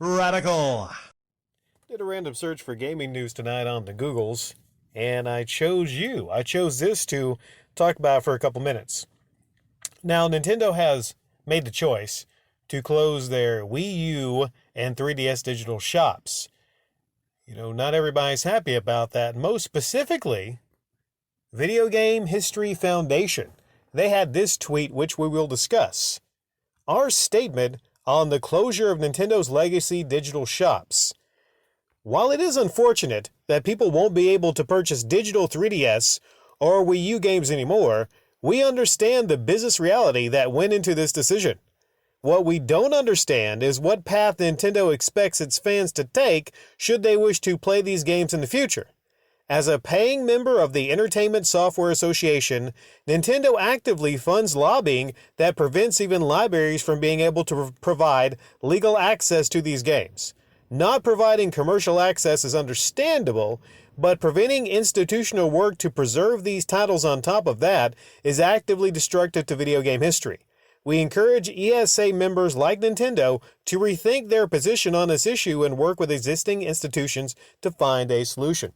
Radical. Did a random search for gaming news tonight on the Googles, and I chose you. I chose this to talk about for a couple minutes. Now, Nintendo has made the choice to close their Wii U and 3DS digital shops. Not everybody's happy about that. Most specifically, Video Game History Foundation. They had this tweet, which we will discuss. Our statement on the closure of Nintendo's legacy digital shops. While it is unfortunate that people won't be able to purchase digital 3DS or Wii U games anymore, we understand the business reality that went into this decision. What we don't understand is what path Nintendo expects its fans to take should they wish to play these games in the future. As a paying member of the Entertainment Software Association, Nintendo actively funds lobbying that prevents even libraries from being able to provide legal access to these games. Not providing commercial access is understandable, but preventing institutional work to preserve these titles on top of that is actively destructive to video game history. We encourage ESA members like Nintendo to rethink their position on this issue and work with existing institutions to find a solution.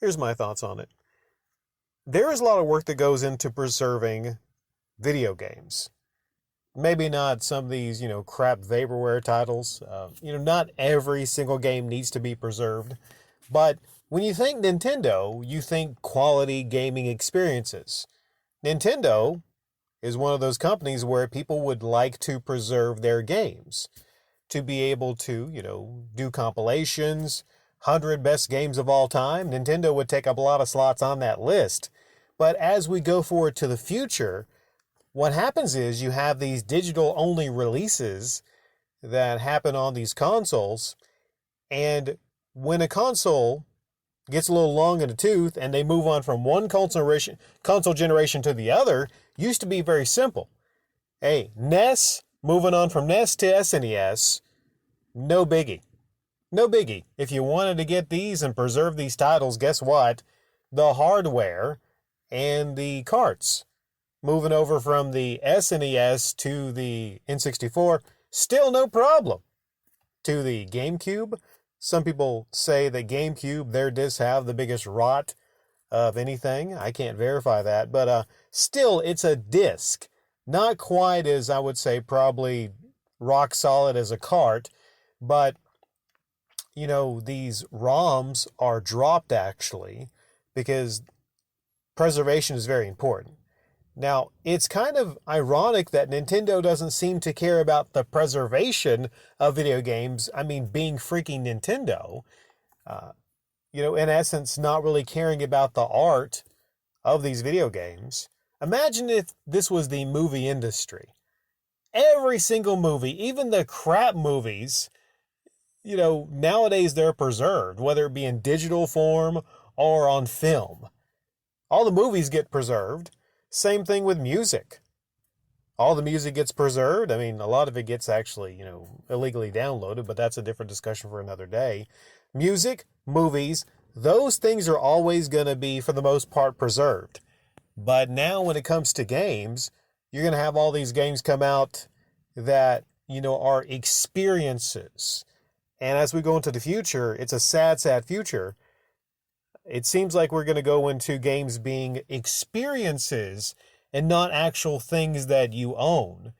Here's my thoughts on it. There is a lot of work that goes into preserving video games. Maybe not some of these, crap vaporware titles. Not every single game needs to be preserved. But when you think Nintendo, you think quality gaming experiences. Nintendo is one of those companies where people would like to preserve their games. To be able to, do compilations, 100 best games of all time. Nintendo would take up a lot of slots on that list. But as we go forward to the future, what happens is you have these digital-only releases that happen on these consoles, and when a console gets a little long in the tooth and they move on from one console generation to the other, used to be very simple. Hey, NES, moving on from NES to SNES, no biggie. No biggie. If you wanted to get these and preserve these titles, guess what? The hardware and the carts. Moving over from the SNES to the N64, still no problem. To the GameCube, some people say that GameCube, their discs have the biggest rot of anything. I can't verify that, but still, it's a disc. Not quite as, I would say, probably rock solid as a cart, but these ROMs are dropped actually because preservation is very important. Now, it's kind of ironic that Nintendo doesn't seem to care about the preservation of video games. I mean, being freaking Nintendo, in essence, not really caring about the art of these video games. Imagine if this was the movie industry. Every single movie, even the crap movies, nowadays they're preserved, whether it be in digital form or on film. All the movies get preserved. Same thing with music. All the music gets preserved. I mean, a lot of it gets actually, illegally downloaded, but that's a different discussion for another day. Music, movies, those things are always going to be, for the most part, preserved. But now when it comes to games, you're going to have all these games come out that, are experiences. And as we go into the future, it's a sad, sad future. It seems like we're going to go into games being experiences and not actual things that you own.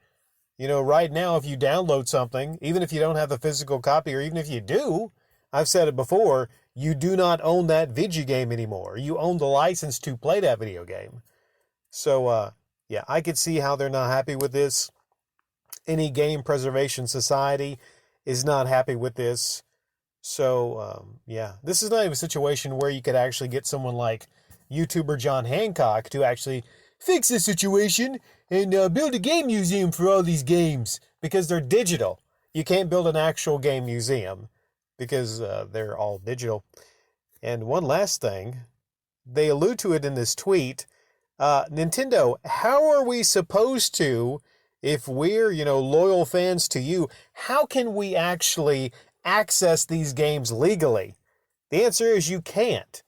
Right now, if you download something, even if you don't have the physical copy, or even if you do, I've said it before, you do not own that video game anymore. You own the license to play that video game. So, I could see how they're not happy with this. Any game preservation society is not happy with this. So, this is not even a situation where you could actually get someone like YouTuber John Hancock to actually fix the situation and build a game museum for all these games because they're digital. You can't build an actual game museum because they're all digital. And one last thing, they allude to it in this tweet. Nintendo, how are we supposed to, if we're, loyal fans to you, how can we actually access these games legally? The answer is you can't.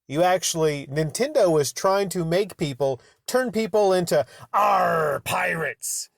Nintendo is trying to make turn people into pirates.